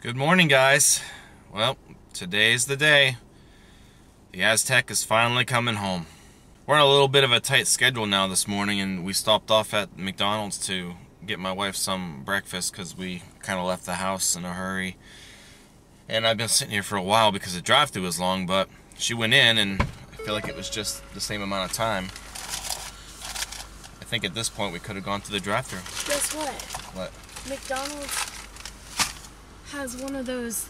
Good morning, guys. Well, today's the day. The Aztek is finally coming home. We're on a little bit of a tight schedule now this morning, and we stopped off at McDonald's to get my wife some breakfast because we kind of left the house in a hurry. And I've been sitting here for a while because the drive-thru was long, but she went in and I feel like it was just the same amount of time. I think at this point we could have gone to the drive-thru. Guess what? What? McDonald's has one of those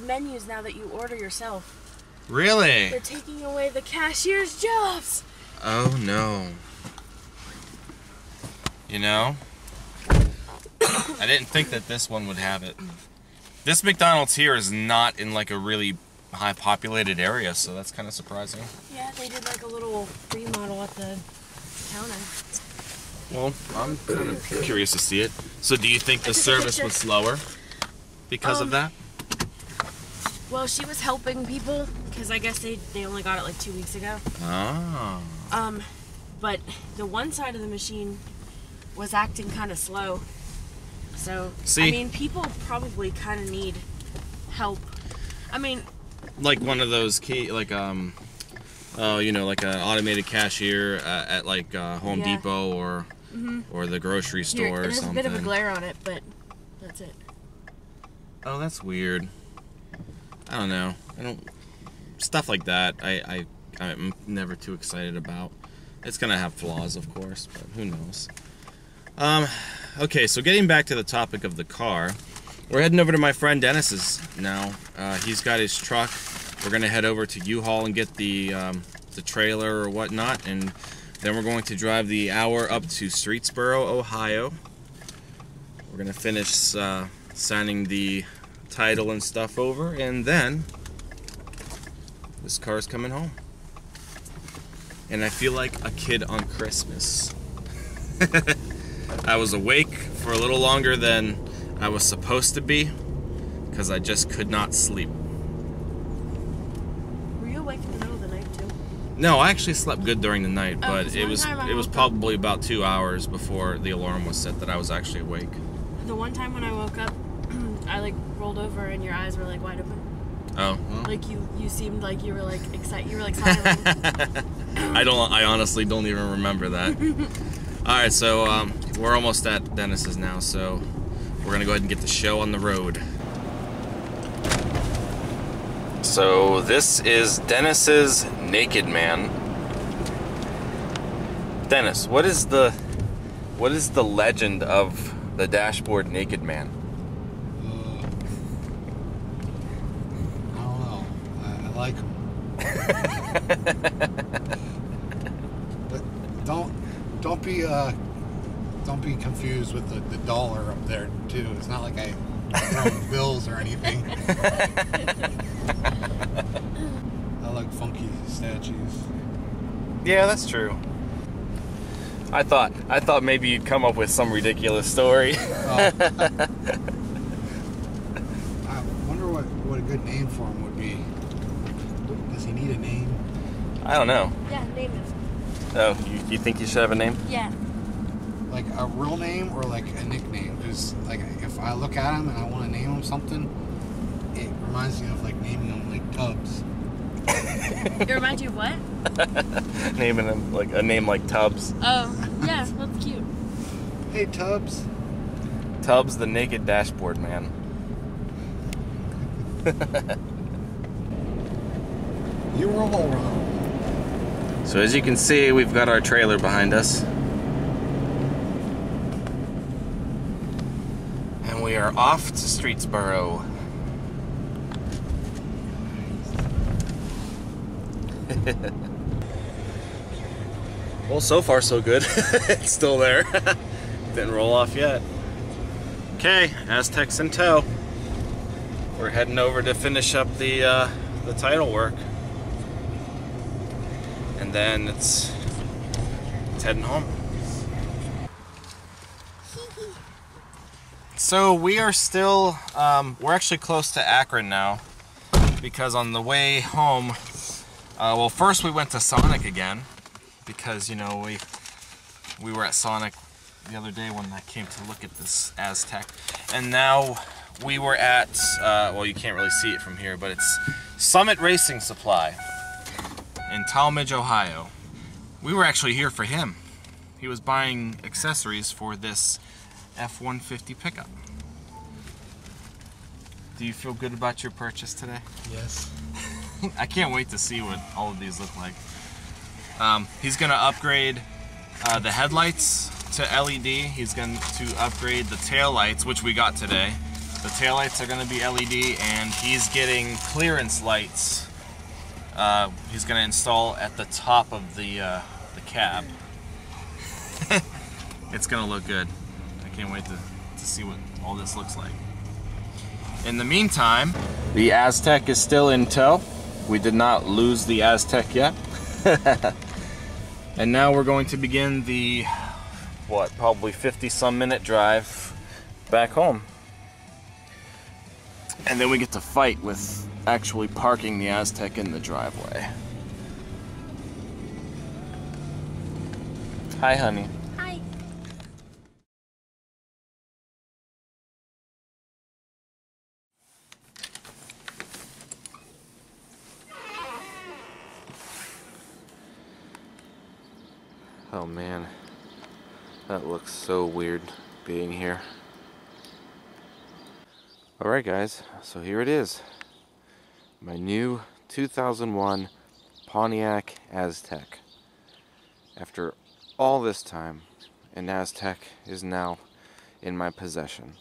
menus now that you order yourself. Really? They're taking away the cashier's jobs. Oh no. You know, I didn't think that this one would have it. This McDonald's here is not in like a really high populated area, so that's kind of surprising. Yeah, they did like a little remodel at the counter. Well, I'm kind of curious to see it. So do you think the service was slower because of that? Well, she was helping people because I guess they only got it like 2 weeks ago. Oh. But the one side of the machine was acting kind of slow. So, see, I mean, people probably kind of need help. I mean, like one of those key, like you know, like an automated cashier at like Home Depot or the grocery store or something. There's a bit of a glare on it, but that's it. Oh, that's weird. I don't know. Stuff like that. I'm never too excited about. It's gonna have flaws, of course, but who knows. Okay, so getting back to the topic of the car, we're heading over to my friend Dennis's now. He's got his truck. We're gonna head over to U-Haul and get the trailer or whatnot, and then we're going to drive the hour up to Streetsboro, Ohio. We're gonna finish signing the title and stuff over, and then this car's coming home. And I feel like a kid on Christmas. I was awake for a little longer than I was supposed to be because I just could not sleep. Were you awake in the middle of the night too? No, I actually slept good during the night, but it was up probably about 2 hours before the alarm was set that I was actually awake. The one time when I woke up, I like rolled over and your eyes were like wide open. Oh. Well. Like you seemed like you were like excited. You were like smiling. I honestly don't even remember that. All right, so we're almost at Dennis's now, so we're gonna go ahead and get the show on the road. So this is Dennis's Naked Man. Dennis, what is the legend of the dashboard Naked Man? I don't know. I like them. But don't be confused with the dollar up there too. It's not like I throw bills or anything. I like funky statues. Yeah, that's true. I thought maybe you'd come up with some ridiculous story. I wonder what a good name for him would be. Does he need a name? I don't know. Yeah, name it. Oh, you think you should have a name? Yeah. Like a real name or like a nickname? Because like if I look at him and I want to name him something, it reminds me of like naming him like Tubbs. It reminds you of what? Naming him like a name like Tubbs. Oh, yeah, that's cute. Hey Tubbs. Tubbs, the Naked Dashboard Man. You roll around. So as you can see, we've got our trailer behind us. And we are off to Streetsboro. Well, so far so good. It's still there. Didn't roll off yet. Okay, Aztek's in tow. We're heading over to finish up the title work. And then it's heading home. So we are still, we're actually close to Akron now, because on the way home, well, first we went to Sonic again, because, you know, we were at Sonic the other day when I came to look at this Aztek, and now we were at, well, you can't really see it from here, but it's Summit Racing Supply in Talmadge, Ohio. We were actually here for him. He was buying accessories for this F-150 pickup. Do you feel good about your purchase today? Yes. I can't wait to see what all of these look like. He's going to upgrade the headlights to LED. He's going to upgrade the tail lights, which we got today. The tail lights are going to be LED, and he's getting clearance lights. He's going to install at the top of the cab. It's going to look good. I can't wait to see what all this looks like. In the meantime, the Aztek is still in tow. We did not lose the Aztek yet. And now we're going to begin the, what, probably 50-some minute drive back home. And then we get to fight with actually parking the Aztek in the driveway. Hi, honey. Hi. Oh man, that looks so weird being here. Alright guys, so here it is. My new 2001 Pontiac Aztek. After all this time, an Aztek is now in my possession.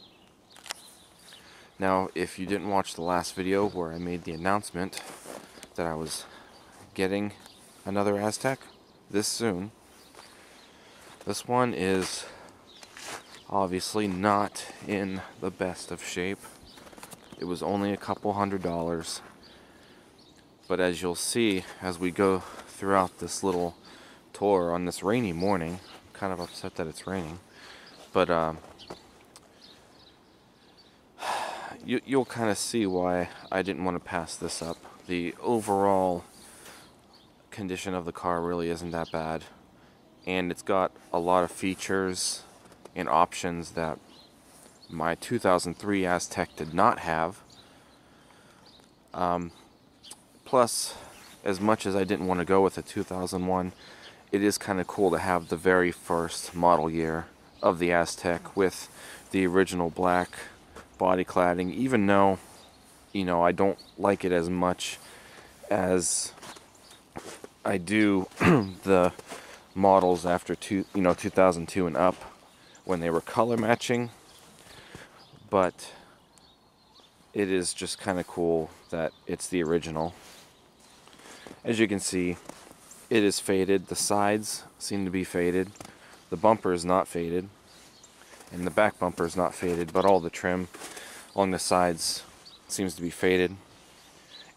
Now, if you didn't watch the last video where I made the announcement that I was getting another Aztek this soon, this one is obviously not in the best of shape. It was only a couple $100s. But as you'll see as we go throughout this little tour on this rainy morning, I'm kind of upset that it's raining, but you'll kind of see why I didn't want to pass this up. The overall condition of the car really isn't that bad. And it's got a lot of features and options that my 2003 Aztek did not have. Plus, as much as I didn't want to go with the 2001, it is kind of cool to have the very first model year of the Aztek with the original black body cladding, even though, you know, I don't like it as much as I do the models after 2002 and up when they were color matching. But it is just kind of cool that it's the original. As you can see, it is faded. The sides seem to be faded. The bumper is not faded, and the back bumper is not faded, but all the trim on the sides seems to be faded.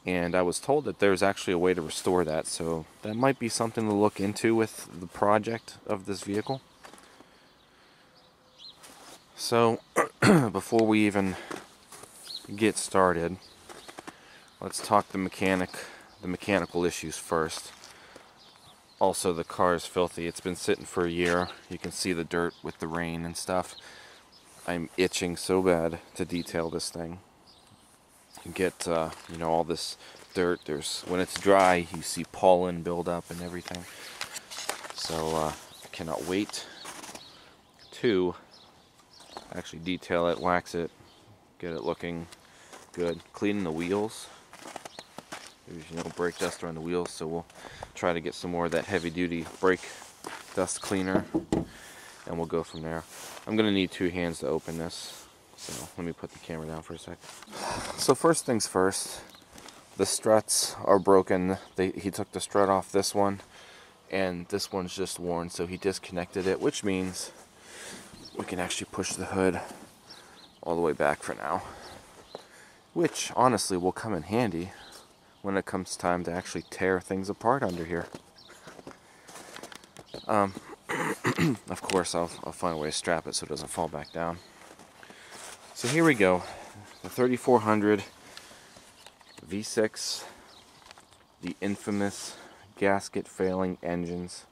And I was told that there's actually a way to restore that, so that might be something to look into with the project of this vehicle. So, before we even get started, let's talk the mechanical issues first. Also, the car is filthy. It's been sitting for a year. You can see the dirt with the rain and stuff. I'm itching so bad to detail this thing. Get you know, all this dirt. When it's dry, you see pollen build up and everything. So I cannot wait to actually detail it, wax it, get it looking good. Cleaning the wheels. There's, you know, brake dust around the wheels, so we'll try to get some more of that heavy duty brake dust cleaner, and we'll go from there. I'm gonna need two hands to open this. So let me put the camera down for a sec. So first things first, the struts are broken. He took the strut off this one, and this one's just worn, so he disconnected it, which means we can actually push the hood all the way back for now, which honestly will come in handy when it comes time to actually tear things apart under here. Of course, I'll find a way to strap it so it doesn't fall back down. So here we go, the 3400 V6, the infamous gasket failing engines,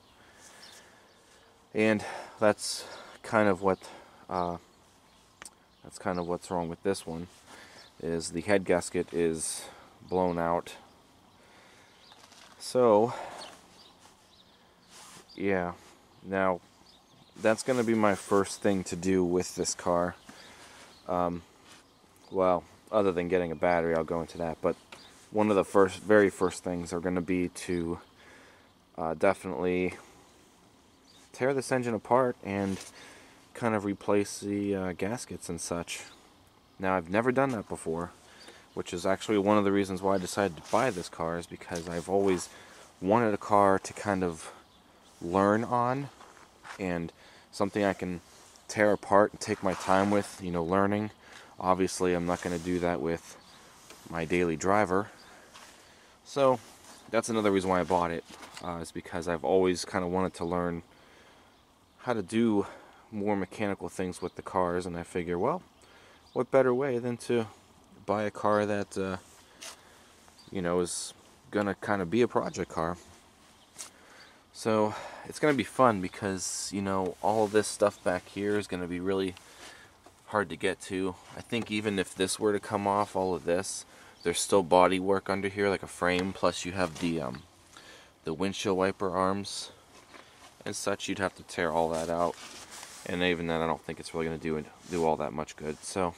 and that's kind of what That's kind of what's wrong with this one, is the head gasket is blown out. So, yeah, now that's going to be my first thing to do with this car. Well, other than getting a battery, I'll go into that, but one of the very first things are going to be to definitely tear this engine apart and kind of replace the gaskets and such. Now, I've never done that before, which is actually one of the reasons why I decided to buy this car, is because I've always wanted a car to kind of learn on, and something I can tear apart and take my time with, you know, learning. Obviously, I'm not going to do that with my daily driver. So, that's another reason why I bought it, is because I've always kind of wanted to learn how to do more mechanical things with the cars, and I figure, well, what better way than to buy a car that, you know, is going to kind of be a project car. So, it's going to be fun because, you know, all this stuff back here is going to be really hard to get to. I think even if this were to come off, all of this, there's still body work under here, like a frame, plus you have the windshield wiper arms and such. You'd have to tear all that out, and even then I don't think it's really going to do all that much good. So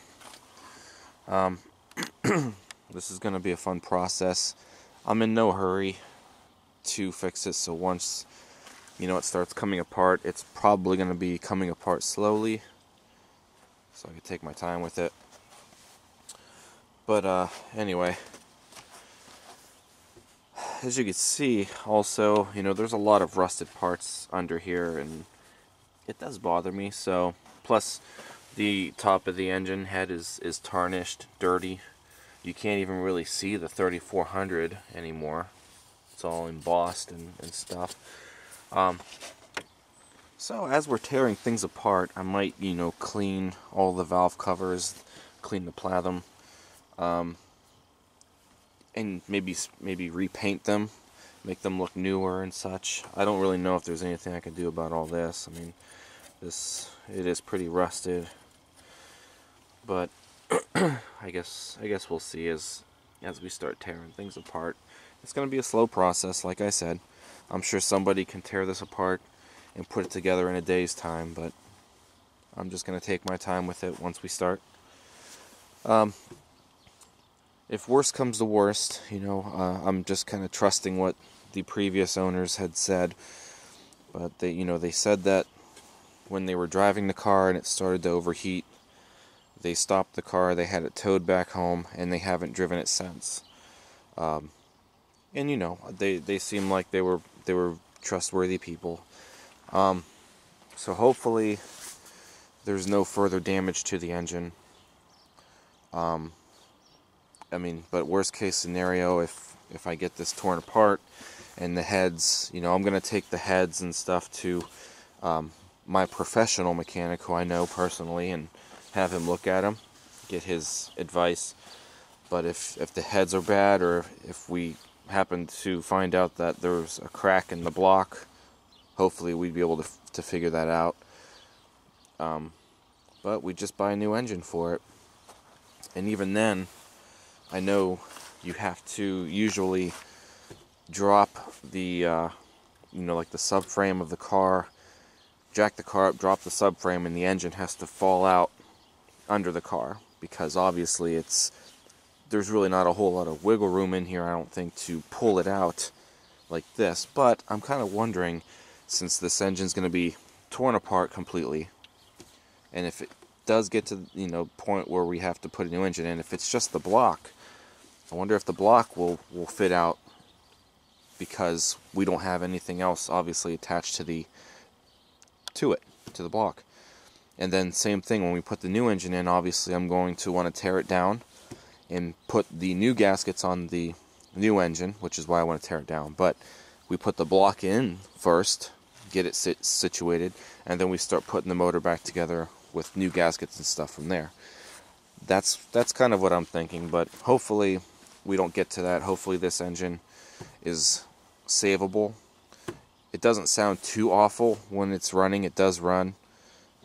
this is going to be a fun process. I'm in no hurry to fix it, so once, you know, it starts coming apart, it's probably going to be coming apart slowly, so I can take my time with it. But anyway, as you can see, also, you know, there's a lot of rusted parts under here, and it does bother me. So, plus the top of the engine head is tarnished, dirty. You can't even really see the 3400 anymore. It's all embossed and stuff. So as we're tearing things apart, I might, you know, clean all the valve covers, clean the plasm, and maybe repaint them, make them look newer and such. I don't really know if there's anything I can do about all this. I mean, it is pretty rusted, but I guess we'll see as we start tearing things apart. It's going to be a slow process, like I said. I'm sure somebody can tear this apart and put it together in a day's time, but I'm just going to take my time with it once we start. If worst comes to worst, you know, I'm just kind of trusting what the previous owners had said. But they said that when they were driving the car and it started to overheat, they stopped the car, they had it towed back home, and they haven't driven it since. And you know, they seem like they were trustworthy people. So hopefully there's no further damage to the engine. I mean, but worst case scenario, if I get this torn apart and the heads, you know, I'm going to take the heads and stuff to my professional mechanic who I know personally and have him look at them, get his advice. But if the heads are bad, or if we happen to find out that there's a crack in the block, hopefully we'd be able to figure that out. But we just buy a new engine for it. And even then, I know you have to usually drop the, like the subframe of the car, jack the car up, drop the subframe, and the engine has to fall out under the car, because obviously there's really not a whole lot of wiggle room in here, I don't think, to pull it out like this. But I'm kind of wondering, since this engine's going to be torn apart completely, and if it does get to point where we have to put a new engine in, if it's just the block, I wonder if the block will fit out, because we don't have anything else obviously attached to the block. And then same thing, when we put the new engine in, obviously I'm going to want to tear it down and put the new gaskets on the new engine, which is why I want to tear it down. But we put the block in first, get it situated, and then we start putting the motor back together with new gaskets and stuff from there. That's kind of what I'm thinking, but hopefully we don't get to that. Hopefully this engine is savable. It doesn't sound too awful when it's running. It does run,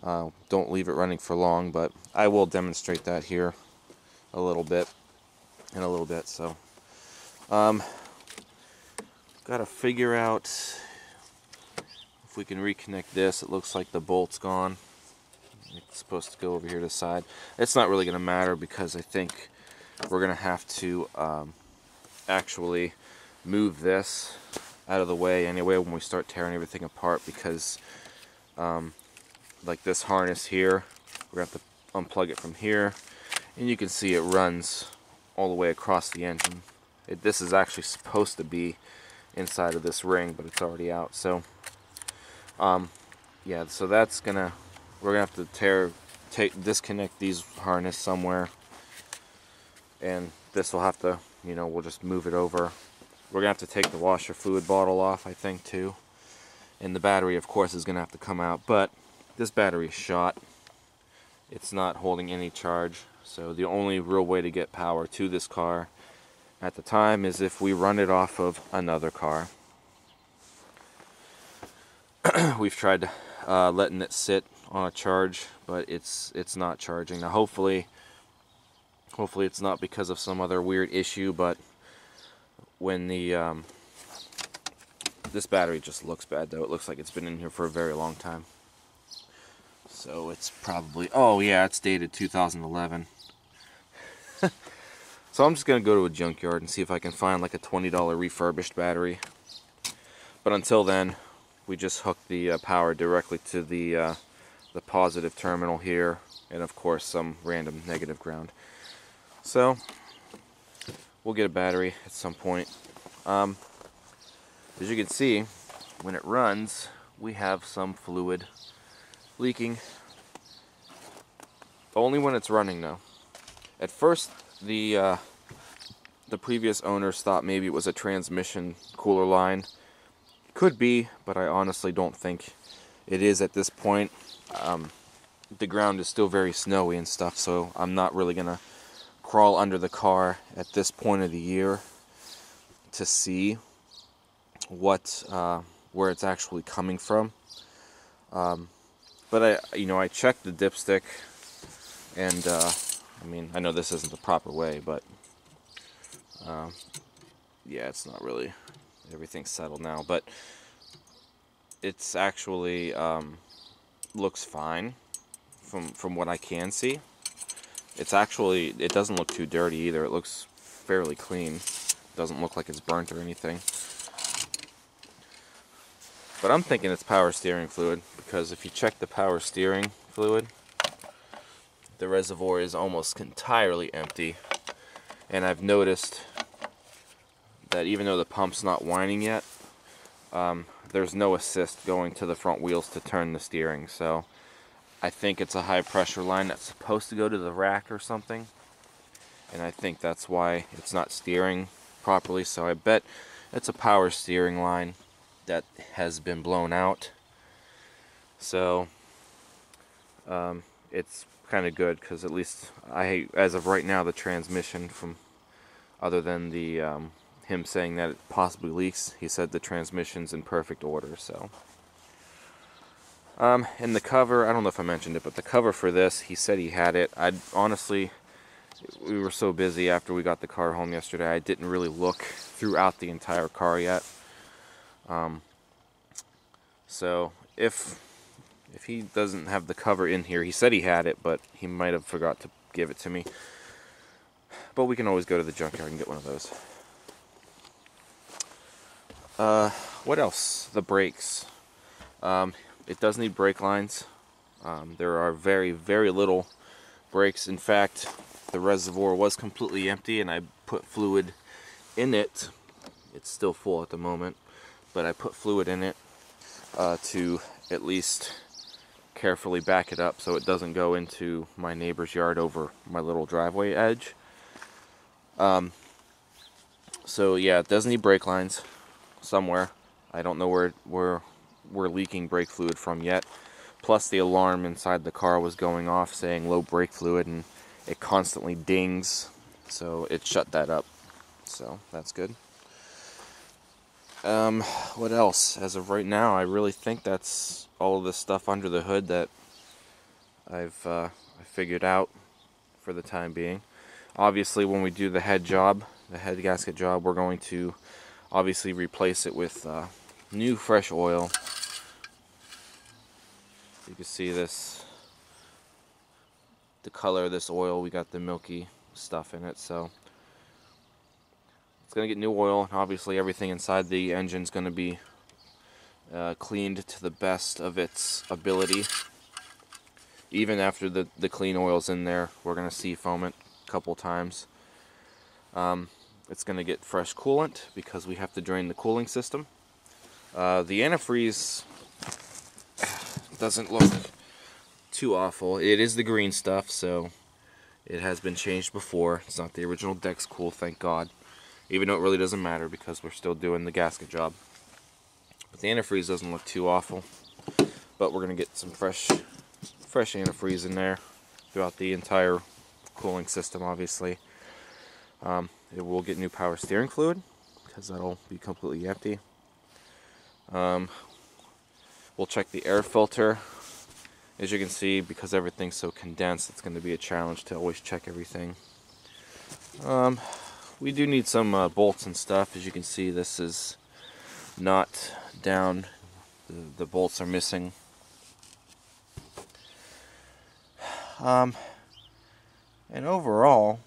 Don't leave it running for long, but I will demonstrate that here a little bit in a little bit. So gotta figure out if we can reconnect this. It looks like the bolt's gone. It's supposed to go over here to the side. It's not really gonna matter because I think we're gonna have to actually move this out of the way anyway when we start tearing everything apart, because like this harness here, we're gonna have to unplug it from here, and you can see it runs all the way across the engine. This is actually supposed to be inside of this ring, but it's already out. So yeah, so we're gonna have to disconnect these harness somewhere, and this will have to, we'll just move it over. We're gonna have to take the washer fluid bottle off, I think, too, and the battery, of course, is gonna have to come out. But this battery is shot. It's not holding any charge, so the only real way to get power to this car at the time is if we run it off of another car. We've tried letting it sit on a charge, but it's not charging. Now hopefully it's not because of some other weird issue, but when this battery just looks bad, though. It looks like it's been in here for a very long time. So it's probably, oh yeah, it's dated 2011. So I'm just gonna go to a junkyard and see if I can find like a $20 refurbished battery. But until then, we just hook the power directly to the positive terminal here, and of course some random negative ground. So we'll get a battery at some point. As you can see, when it runs, we have some fluid leaking. Only when it's running, though. At first, the previous owners thought maybe it was a transmission cooler line. Could be, but I honestly don't think it is at this point. The ground is still very snowy and stuff, so I'm not really gonna crawl under the car at this point of the year to see where it's actually coming from. But I checked the dipstick, and I mean, I know this isn't the proper way, but yeah, it's not really, everything's settled now, but it's actually looks fine from what I can see. It doesn't look too dirty either. It looks fairly clean. It doesn't look like it's burnt or anything. But I'm thinking it's power steering fluid, because if you check the power steering fluid, the reservoir is almost entirely empty. And I've noticed that even though the pump's not whining yet, there's no assist going to the front wheels to turn the steering. So I think it's a high pressure line that's supposed to go to the rack or something. And I think that's why it's not steering properly. So I bet it's a power steering line that has been blown out. So it's kind of good, because at least as of right now, the transmission, from other than the him saying that it possibly leaks, he said the transmission's in perfect order. So and the cover, I don't know if I mentioned it, but the cover for this, he said he had it. Honestly, we were so busy after we got the car home yesterday, I didn't really look throughout the entire car yet. So if he doesn't have the cover in here, he said he had it, but he might have forgot to give it to me. But we can always go to the junkyard and get one of those. What else? The brakes. It does need brake lines. There are very, very little brakes. In fact, the reservoir was completely empty, and I put fluid in it. It's still full at the moment, but I put fluid in it to at least carefully back it up so it doesn't go into my neighbor's yard over my little driveway edge. So yeah, it does need brake lines somewhere. I don't know where we're leaking brake fluid from yet. Plus the alarm inside the car was going off saying low brake fluid, and it constantly dings, so it shut that up. So that's good. What else? As of right now, I really think that's all of the stuff under the hood that I've figured out for the time being. Obviously, when we do the head job, the head gasket job, we're going to obviously replace it with new fresh oil. You can see this, the color of this oil, we got the milky stuff in it, so it's going to get new oil, and obviously everything inside the engine is going to be cleaned to the best of its ability. Even after the clean oil's in there, we're going to seafoam it a couple times. It's going to get fresh coolant because we have to drain the cooling system. The antifreeze doesn't look too awful. It is the green stuff, so it has been changed before. It's not the original Dex Cool, thank God. Even though it really doesn't matter because we're still doing the gasket job. But the antifreeze doesn't look too awful. But we're going to get some fresh antifreeze in there throughout the entire cooling system, obviously. It will get new power steering fluid because that'll be completely empty. We'll check the air filter. As you can see, because everything's so condensed, it's going to be a challenge to always check everything. We do need some bolts and stuff. As you can see, this is not down. The bolts are missing. And overall,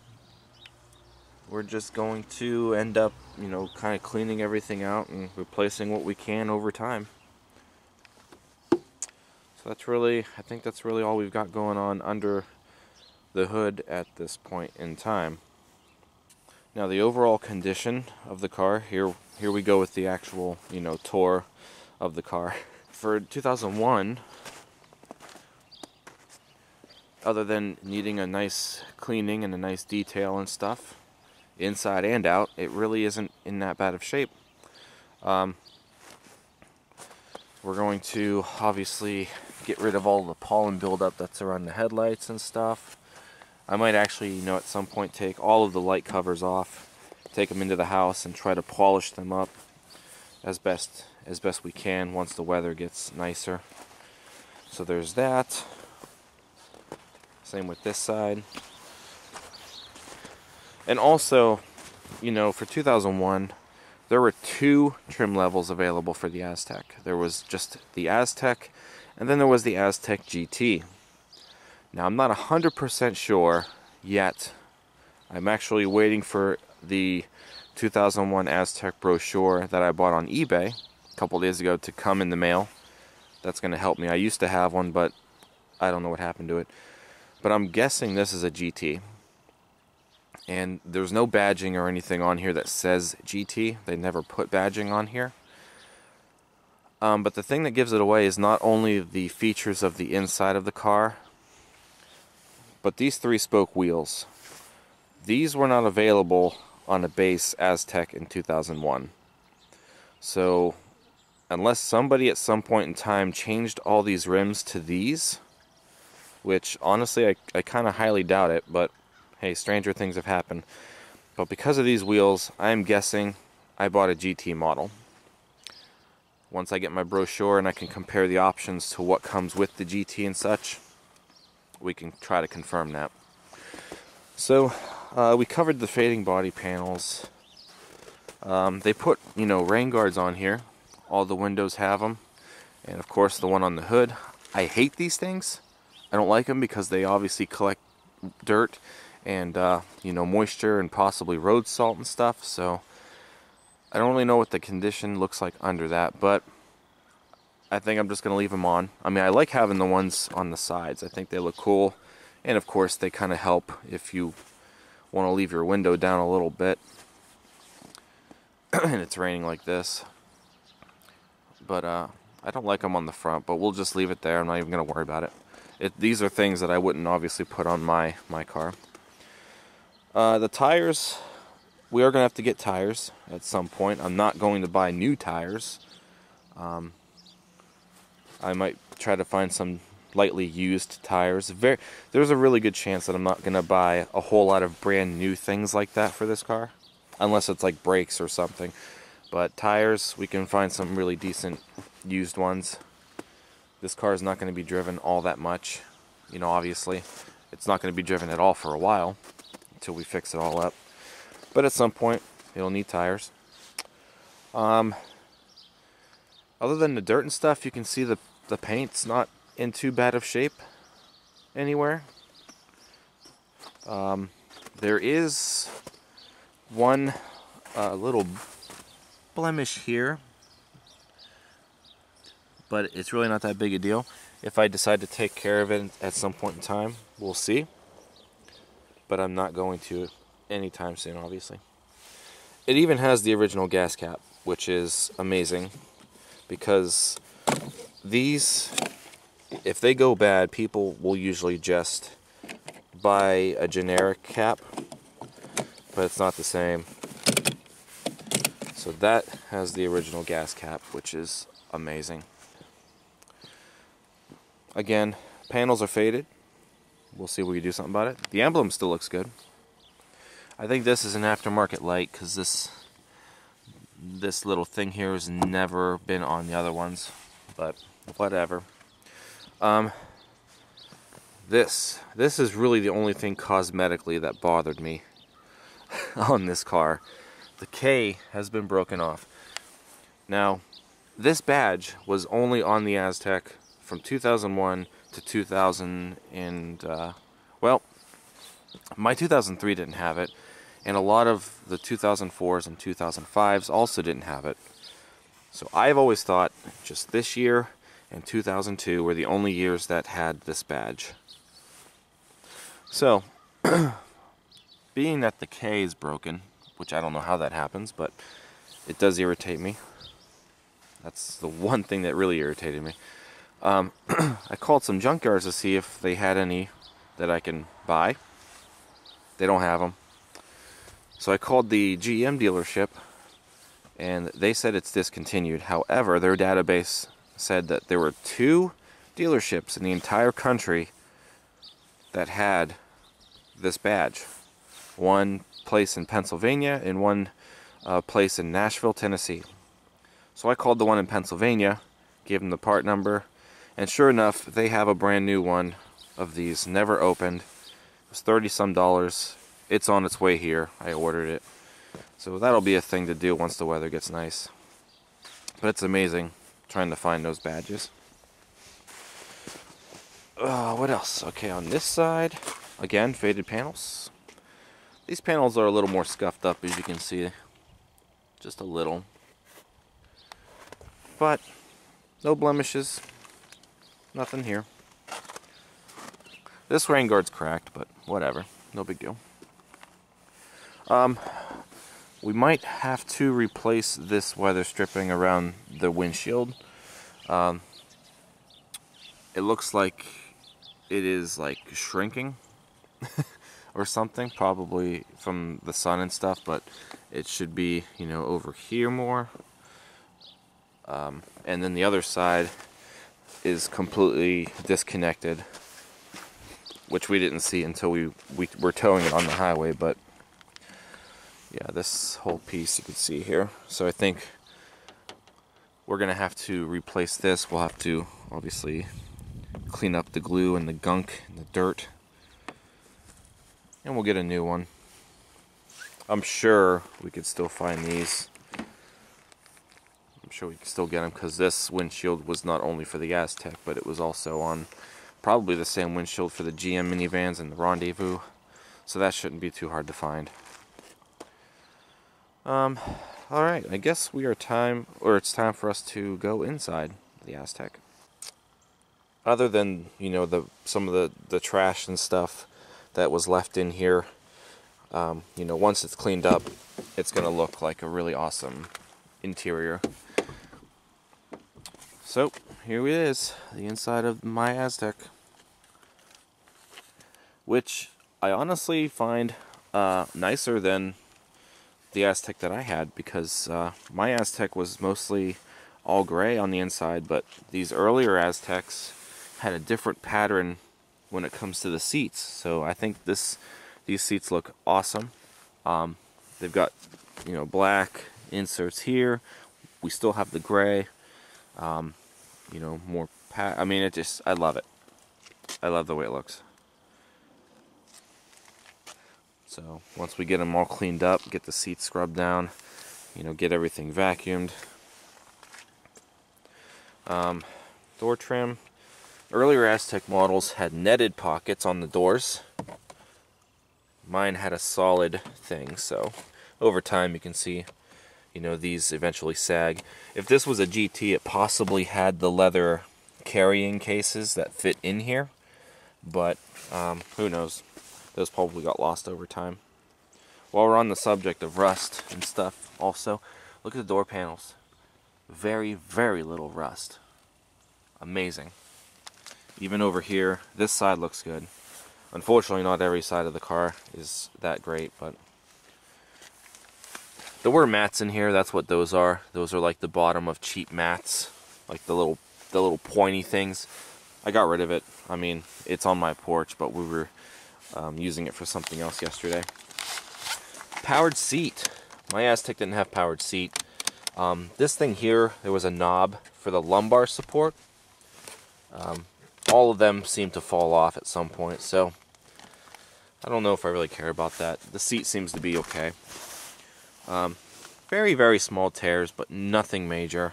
we're just going to end up, you know, kind of cleaning everything out and replacing what we can over time. So that's really, I think that's really all we've got going on under the hood at this point in time. Now the overall condition of the car, here we go with the actual, you know, tour of the car. For 2001, other than needing a nice cleaning and a nice detail and stuff, inside and out, it really isn't in that bad of shape. We're going to obviously get rid of all the pollen buildup that's around the headlights and stuff. I might actually, you know, at some point take all of the light covers off, take them into the house and try to polish them up as best we can once the weather gets nicer. So there's that. Same with this side. And also, you know, for 2001, there were 2 trim levels available for the Aztek. There was just the Aztek, and then there was the Aztek GT. Now, I'm not 100% sure yet. I'm actually waiting for the 2001 Aztek brochure that I bought on eBay a couple days ago to come in the mail. That's going to help me. I used to have one, but I don't know what happened to it. But I'm guessing this is a GT. And there's no badging or anything on here that says GT. They never put badging on here. But the thing that gives it away is not only the features of the inside of the car, but these 3-spoke wheels. These were not available on a base Aztek in 2001. So, unless somebody at some point in time changed all these rims to these, which honestly I kind of highly doubt it, but hey, stranger things have happened. But because of these wheels, I'm guessing I bought a GT model. Once I get my brochure and I can compare the options to what comes with the GT and such, we can try to confirm that. So, we covered the fading body panels. They put, you know, rain guards on here. All the windows have them. And of course the one on the hood. I hate these things. I don't like them because they obviously collect dirt and you know, moisture and possibly road salt and stuff, so I don't really know what the condition looks like under that, but I think I'm just going to leave them on. I mean, I like having the ones on the sides. I think they look cool, and of course they kind of help if you want to leave your window down a little bit and it's raining like this. But I don't like them on the front, but we'll just leave it there. I'm not even going to worry about it. These are things that I wouldn't obviously put on my car. The tires, we are going to have to get tires at some point. I'm not going to buy new tires. I might try to find some lightly used tires. There's a really good chance that I'm not going to buy a whole lot of brand new things like that for this car, unless it's like brakes or something. But tires, we can find some really decent used ones. This car is not going to be driven all that much. You know, obviously, it's not going to be driven at all for a while until we fix it all up. But at some point, it'll need tires. Other than the dirt and stuff, you can see the paint's not in too bad of shape anywhere. There is one little blemish here, but it's really not that big a deal. If I decide to take care of it at some point in time, we'll see. But I'm not going to anytime soon, obviously. It even has the original gas cap, which is amazing, because these, if they go bad, people will usually just buy a generic cap, but it's not the same. So that has the original gas cap, which is amazing. Again, panels are faded. We'll see if we can do something about it. The emblem still looks good. I think this is an aftermarket light, because this little thing here has never been on the other ones, but whatever. This is really the only thing cosmetically that bothered me on this car. The K has been broken off. Now, this badge was only on the Aztek from 2001 to 2000 and, well, my 2003 didn't have it, and a lot of the 2004s and 2005s also didn't have it. So I've always thought just this year and 2002 were the only years that had this badge. So, being that the K is broken, which I don't know how that happens, but it does irritate me. That's the one thing that really irritated me. I called some junkyards to see if they had any that I can buy. They don't have them. So I called the GM dealership, and they said it's discontinued. However, their database said that there were 2 dealerships in the entire country that had this badge. One place in Pennsylvania and one place in Nashville, Tennessee. So I called the one in Pennsylvania, gave them the part number, and sure enough, they have a brand new one of these, never opened. It was $30-some. It's on its way here. I ordered it. So that'll be a thing to do once the weather gets nice. But it's amazing trying to find those badges. What else? Okay, on this side, again, faded panels. These panels are a little more scuffed up, as you can see. Just a little. But no blemishes. Nothing here. This rain guard's cracked, but whatever. No big deal. We might have to replace this weather stripping around the windshield. It looks like it is like shrinking or something, probably from the sun and stuff, but it should be, you know, over here more. And then the other side is completely disconnected, which we didn't see until we were towing it on the highway. But yeah, this whole piece you can see here. So I think we're gonna have to replace this. We'll have to obviously clean up the glue and the gunk and the dirt, and we'll get a new one. I'm sure we could still find these. I'm sure we can still get them, because this windshield was not only for the Aztek, but it was also on probably the same windshield for the GM minivans and the Rendezvous, so that shouldn't be too hard to find. Alright, I guess it's time for us to go inside the Aztek. Other than, you know, some of the trash and stuff that was left in here, you know, once it's cleaned up, it's gonna look like a really awesome interior. So here it is, the inside of my Aztek, which I honestly find nicer than the Aztek that I had, because my Aztek was mostly all gray on the inside, but these earlier Azteks had a different pattern when it comes to the seats. So I think these seats look awesome. They've got, you know, black inserts here. We still have the gray. You know, more I mean, I love it. I love the way it looks. So once we get them all cleaned up, get the seats scrubbed down, you know, get everything vacuumed. Door trim. Earlier Aztek models had netted pockets on the doors. Mine had a solid thing, so over time you can see, you know, these eventually sag. If this was a GT, it possibly had the leather carrying cases that fit in here, but who knows? Those probably got lost over time. While we're on the subject of rust and stuff, also, look at the door panels. Very, very little rust. Amazing. Even over here, this side looks good. Unfortunately, not every side of the car is that great, but there were mats in here. That's what those are. Those are like the bottom of cheap mats, like the little pointy things. I got rid of it. I mean, it's on my porch, but we were using it for something else yesterday. Powered seat. My Aztek didn't have powered seat. This thing here, there was a knob for the lumbar support. All of them seem to fall off at some point, so I don't know if I really care about that. The seat seems to be okay. Very, very small tears, but nothing major.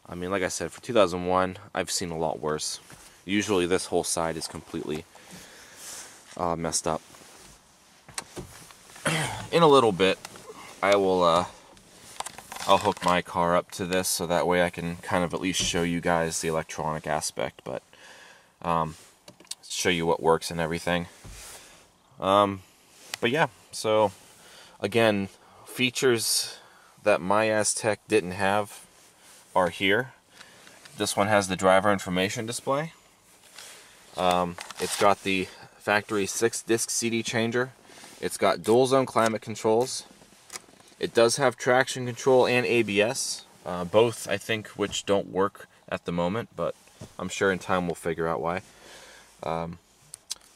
I mean, like I said, for 2001, I've seen a lot worse. Usually this whole side is completely messed up. In a little bit, I'll hook my car up to this, so that way I can kind of at least show you guys the electronic aspect, but show you what works and everything. But yeah, so again, features that my Aztek didn't have are here. This one has the driver information display. It's got the factory 6-disc CD changer. It's got dual zone climate controls. It does have traction control and ABS, both I think which don't work at the moment, but I'm sure in time we'll figure out why.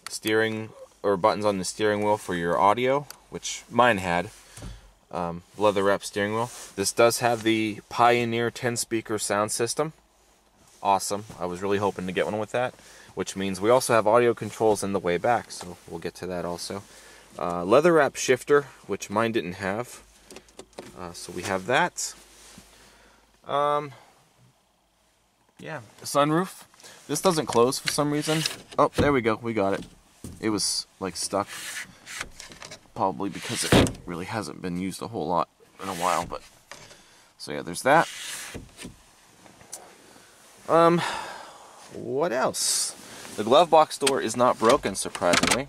Steering or buttons on the steering wheel for your audio, which mine had. Leather wrap steering wheel. This does have the Pioneer 10-speaker sound system. Awesome. I was really hoping to get one with that, which means we also have audio controls in the way back, so we'll get to that also. Leather wrap shifter, which mine didn't have. So we have that. Yeah, sunroof. This doesn't close for some reason. Oh, there we go. We got it. It was like stuck. Probably because it really hasn't been used a whole lot in a while, but so yeah, there's that. What else? The glove box door is not broken, surprisingly.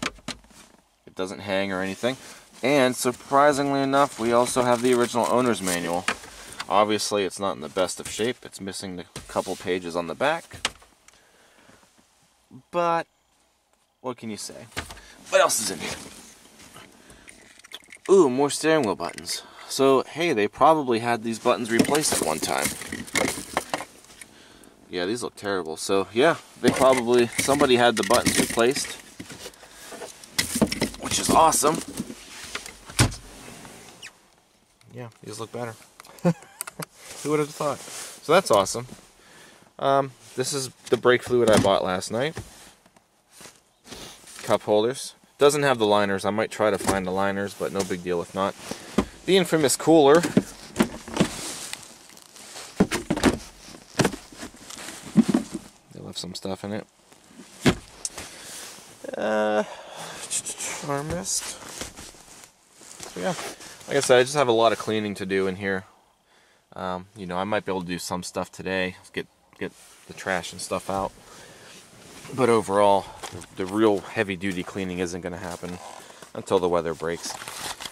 It doesn't hang or anything. And surprisingly enough, we also have the original owner's manual. Obviously, it's not in the best of shape. It's missing a couple pages on the back. But what can you say? What else is in here? Ooh, more steering wheel buttons. So, hey, they probably had these buttons replaced at one time. Yeah, these look terrible. So, yeah, somebody had the buttons replaced, which is awesome. Yeah, these look better. Who would have thought? So that's awesome. This is the brake fluid I bought last night. Cup holders. Doesn't have the liners. I might try to find the liners, but no big deal if not. The infamous cooler. They left some stuff in it. Armrest. So yeah, like I said, I just have a lot of cleaning to do in here. You know, I might be able to do some stuff today, get the trash and stuff out. But overall, the real heavy-duty cleaning isn't going to happen until the weather breaks.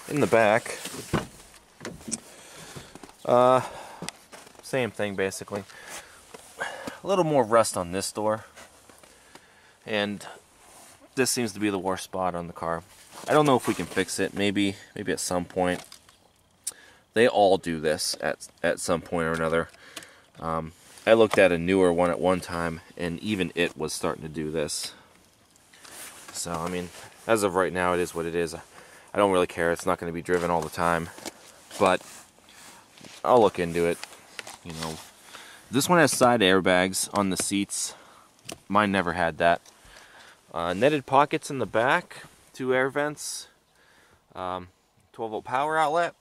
In the back, same thing basically. A little more rust on this door, and this seems to be the worst spot on the car. I don't know if we can fix it. Maybe at some point. They all do this at some point or another. I looked at a newer one at one time, and even it was starting to do this. So, I mean, as of right now, it is what it is. I don't really care. It's not going to be driven all the time. But I'll look into it. You know, this one has side airbags on the seats. Mine never had that. Netted pockets in the back, 2 air vents, 12-volt power outlet.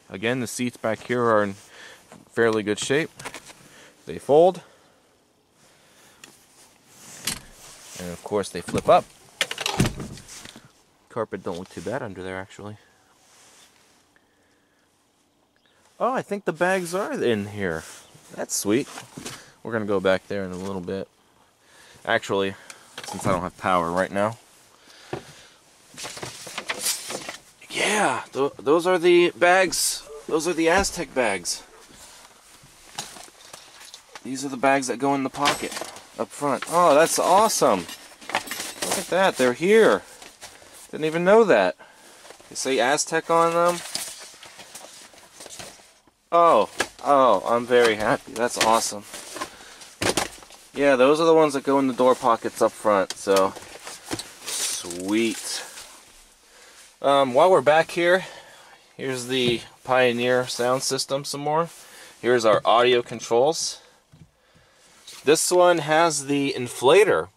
Again, the seats back here are in fairly good shape. They fold. And of course they flip up. Carpet don't look too bad under there actually. Oh, I think the bags are in here. That's sweet. We're gonna go back there in a little bit. Actually, since I don't have power right now. Yeah, those are the bags. Those are the Aztek bags. These are the bags that go in the pocket up front. Oh, that's awesome. Look at that, they're here. Didn't even know that. They say Aztek on them. Oh, I'm very happy. That's awesome. Yeah, those are the ones that go in the door pockets up front, so sweet. While we're back here, here's the Pioneer sound system some more. Here's our audio controls. This one has the inflator.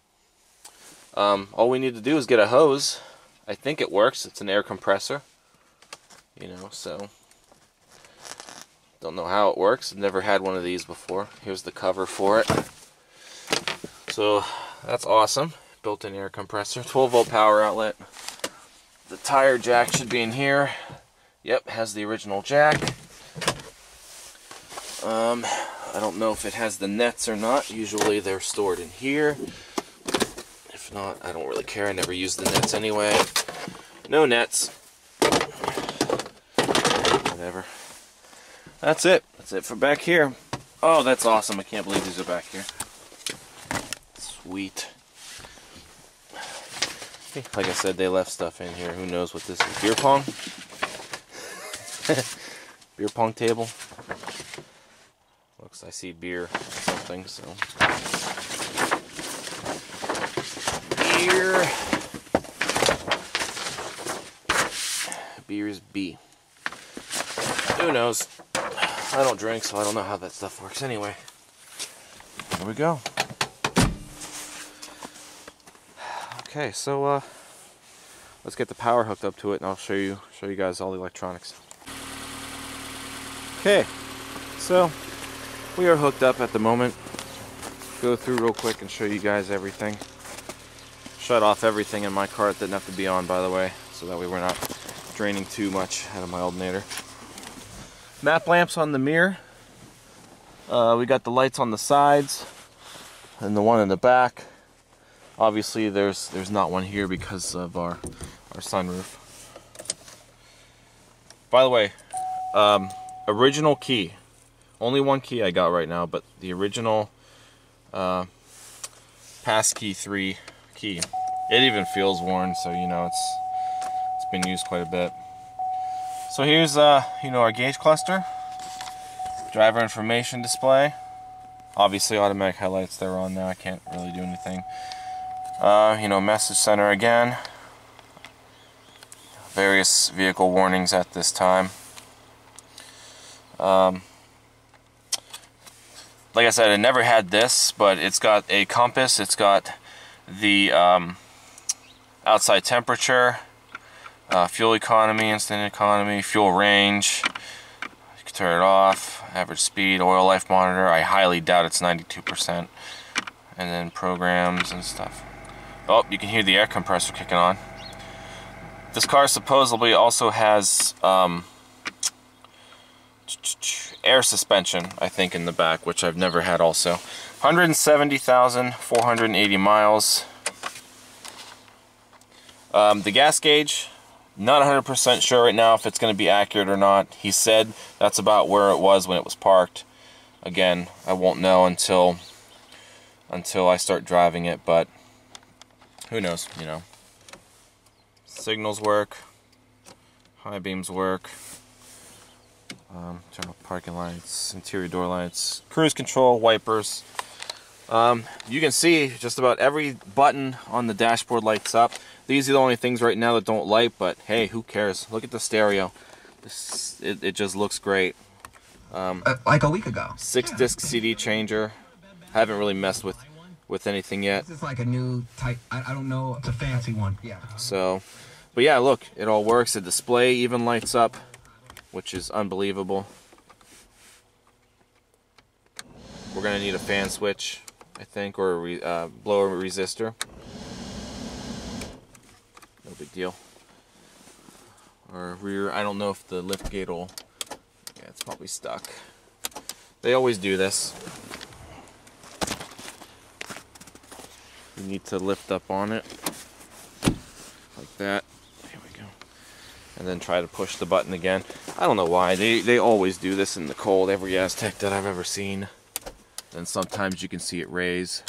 All we need to do is get a hose. I think it works. It's an air compressor. You know, so don't know how it works. I've never had one of these before. Here's the cover for it. So that's awesome. Built-in air compressor. 12-volt power outlet. The tire jack should be in here. Yep, has the original jack. I don't know if it has the nets or not. Usually they're stored in here. If not, I don't really care. I never use the nets anyway. No nets. Whatever. That's it. That's it for back here. Oh, that's awesome. I can't believe these are back here. Sweet. Like I said, they left stuff in here. Who knows what this is? Beer pong? Beer pong table. Looks, I see beer or something, so. Beer. Beer's B. Who knows? I don't drink, so I don't know how that stuff works anyway. Here we go. Okay, so let's get the power hooked up to it, and I'll show you guys all the electronics. Okay, so we are hooked up at the moment. Go through real quick and show you guys everything. Shut off everything in my car that didn't have to be on, by the way, so that way we're not draining too much out of my alternator. Map lamps on the mirror. We got the lights on the sides and the one in the back. Obviously there's not one here because of our sunroof. By the way, original key. Only one key I got right now, but the original passkey 3 key. It even feels worn, so you know it's been used quite a bit. So here's our gauge cluster, driver information display. Obviously automatic headlights, they're on now. I can't really do anything. Message center again. Various vehicle warnings at this time. Like I said, I never had this, but it's got a compass. It's got the outside temperature, fuel economy, instant economy, fuel range. You can turn it off. Average speed, oil life monitor. I highly doubt it's 92%. And then programs and stuff. Oh, you can hear the air compressor kicking on. This car supposedly also has air suspension, I think, in the back, which I've never had also. 170,480 miles. The gas gauge, not 100% sure right now if it's going to be accurate or not. He said that's about where it was when it was parked. Again, I won't know until I start driving it, but who knows, you know. Signals work, high beams work, turn off parking lights, interior door lights, cruise control, wipers. You can see just about every button on the dashboard lights up. These are the only things right now that don't light, but hey, who cares? Look at the stereo. It just looks great. Like a week ago. 6-disc CD changer. I haven't really messed with with anything yet. This is like a new type. I don't know. It's a fancy one. Yeah. So, but yeah, look, it all works. The display even lights up, which is unbelievable. We're gonna need a fan switch, I think, or a blower resistor. No big deal. Or rear, I don't know if the lift gate will, yeah, it's probably stuck. They always do this. You need to lift up on it, like that. Here we go. And then try to push the button again. I don't know why, they always do this in the cold, every Aztek that I've ever seen. And sometimes you can see it raise.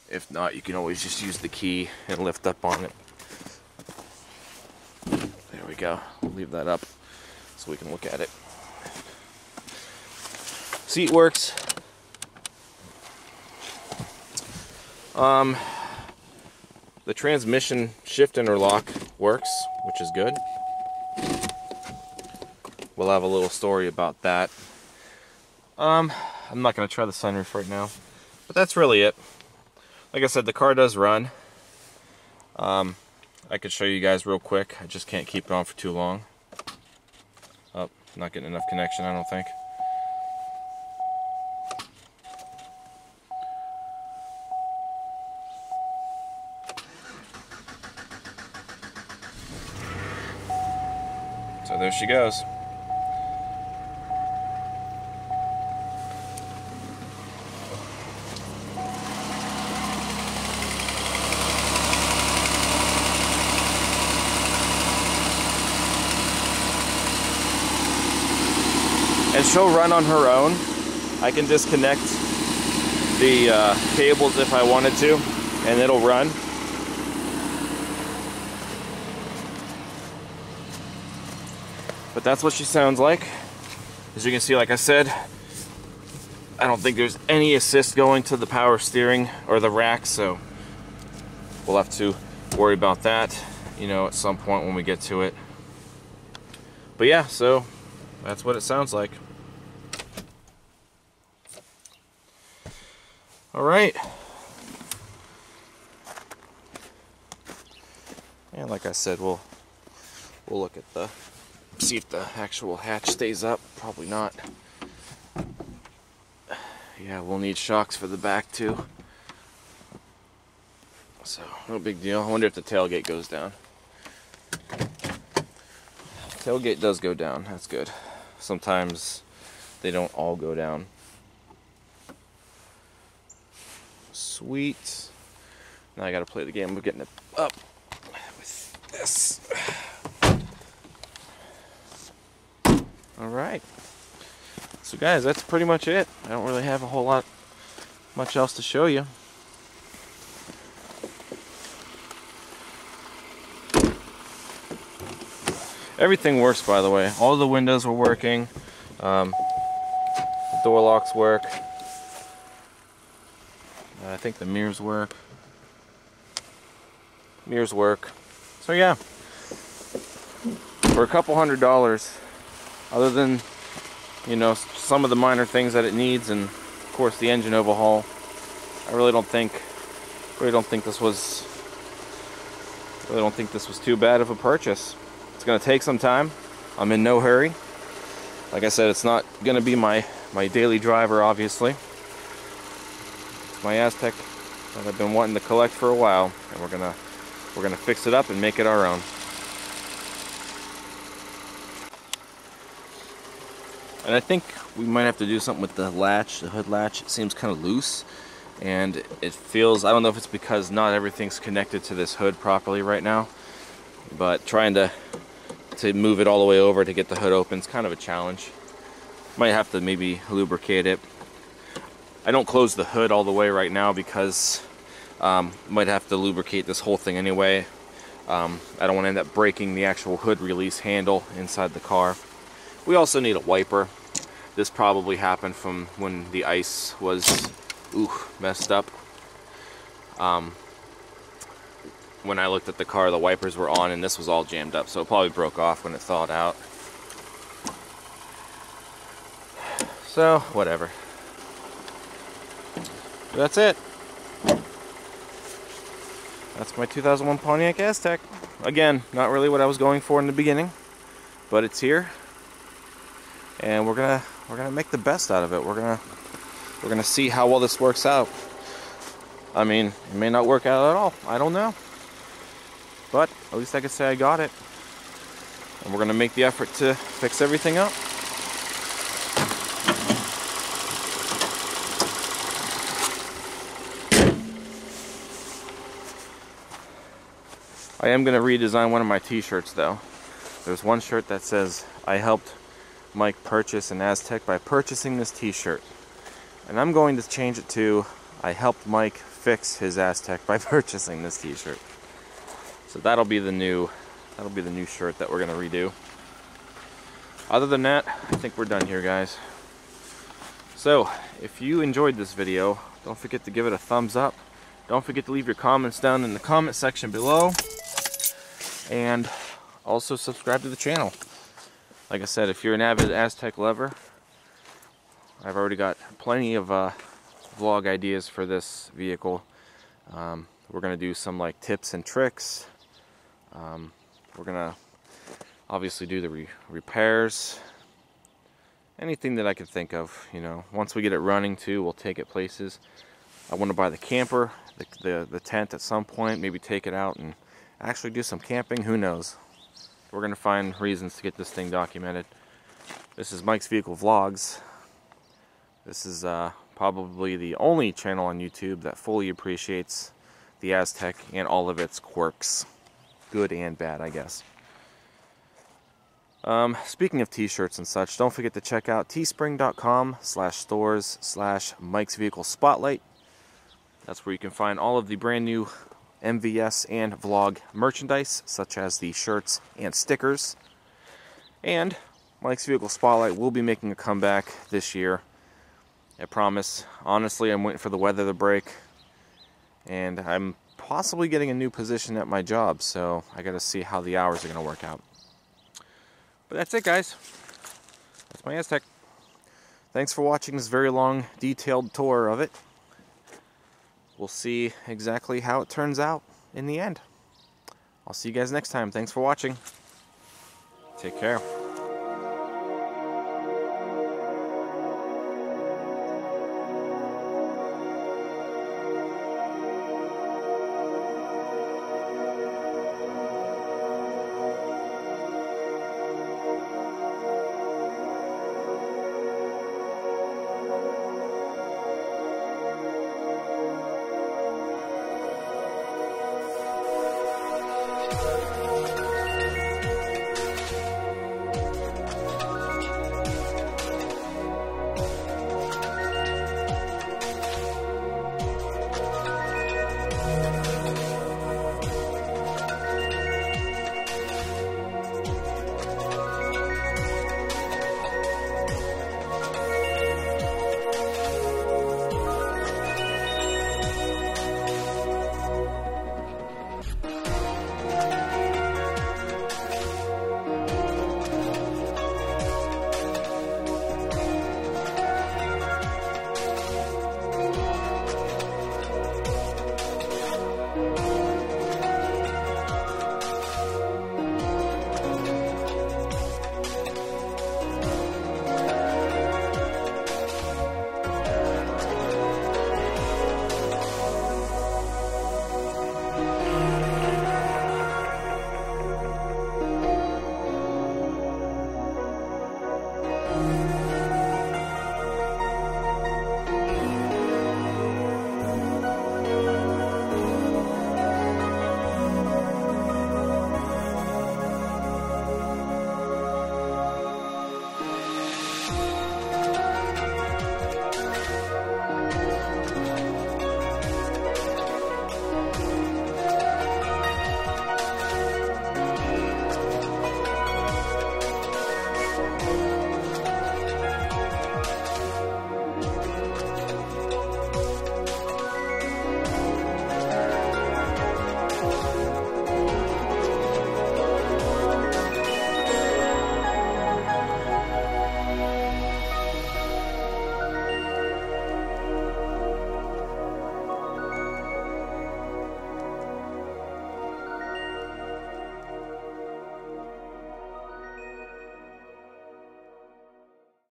If not, you can always just use the key and lift up on it. There we go. We'll leave that up so we can look at it. Seat works. The transmission shift interlock works, which is good. We'll have a little story about that. I'm not going to try the sunroof right now, but that's really it. Like I said, the car does run. I could show you guys real quick. I just can't keep it on for too long. Oh, not getting enough connection, I don't think. So there she goes. And she'll run on her own. I can disconnect the cables if I wanted to, and it'll run. But that's what she sounds like. As you can see, like I said, I don't think there's any assist going to the power steering or the rack, so we'll have to worry about that, you know, at some point when we get to it. But yeah, so that's what it sounds like. All right. And like I said, we'll look at the, see if the actual hatch stays up. Probably not. Yeah, we'll need shocks for the back too. So, no big deal. I wonder if the tailgate goes down. Tailgate does go down. That's good. Sometimes they don't all go down. Sweet. Now I gotta play the game of getting it up with this. Alright. So guys, that's pretty much it. I don't really have a whole lot much else to show you. Everything works, by the way. All the windows were working. Door locks work. I think the mirrors work. Mirrors work. So yeah, for a couple $100, other than, you know, some of the minor things that it needs, and of course the engine overhaul, I really don't think this was too bad of a purchase. It's gonna take some time. I'm in no hurry. Like I said, it's not gonna be my daily driver, obviously. My Aztek that I've been wanting to collect for a while, and we're gonna fix it up and make it our own. And I think we might have to do something with the latch, the hood latch. It seems kind of loose, and it feels, I don't know if it's because not everything's connected to this hood properly right now, but trying to move it all the way over to get the hood open is kind of a challenge. Might have to maybe lubricate it. I don't close the hood all the way right now because might have to lubricate this whole thing anyway. I don't want to end up breaking the actual hood release handle inside the car. We also need a wiper. This probably happened from when the ice was messed up. When I looked at the car, the wipers were on and this was all jammed up, so it probably broke off when it thawed out. So, whatever. That's it. That's my 2001 Pontiac Aztek. Again, not really what I was going for in the beginning, but it's here, and we're gonna make the best out of it. We're gonna see how well this works out. I mean, it may not work out at all. I don't know, but at least I can say I got it, and we're gonna make the effort to fix everything up. I am going to redesign one of my t-shirts though. There's one shirt that says, I helped Mike purchase an Aztek by purchasing this t-shirt. And I'm going to change it to, I helped Mike fix his Aztek by purchasing this t-shirt. So that'll be the new shirt that we're going to redo. Other than that, I think we're done here, guys. So, if you enjoyed this video, don't forget to give it a thumbs up. Don't forget to leave your comments down in the comment section below. And also subscribe to the channel. Like I said, if you're an avid Aztek lover, I've already got plenty of vlog ideas for this vehicle. We're going to do some like tips and tricks. We're going to obviously do the repairs. Anything that I could think of, you know. Once we get it running too, we'll take it places. I want to buy the camper, the tent at some point, maybe take it out and actually do some camping, who knows. We're going to find reasons to get this thing documented. This is Mike's Vehicle Vlogs. This is probably the only channel on YouTube that fully appreciates the Aztek and all of its quirks. Good and bad, I guess. Speaking of t-shirts and such, don't forget to check out teespring.com/stores/Mike's Vehicle Spotlight. That's where you can find all of the brand new MVS and vlog merchandise, such as the shirts and stickers. And Mike's Vehicle Spotlight will be making a comeback this year. I promise. Honestly, I'm waiting for the weather to break. And I'm possibly getting a new position at my job, so I gotta see how the hours are gonna work out. But that's it, guys. That's my Aztek. Thanks for watching this very long, detailed tour of it. We'll see exactly how it turns out in the end. I'll see you guys next time. Thanks for watching. Take care.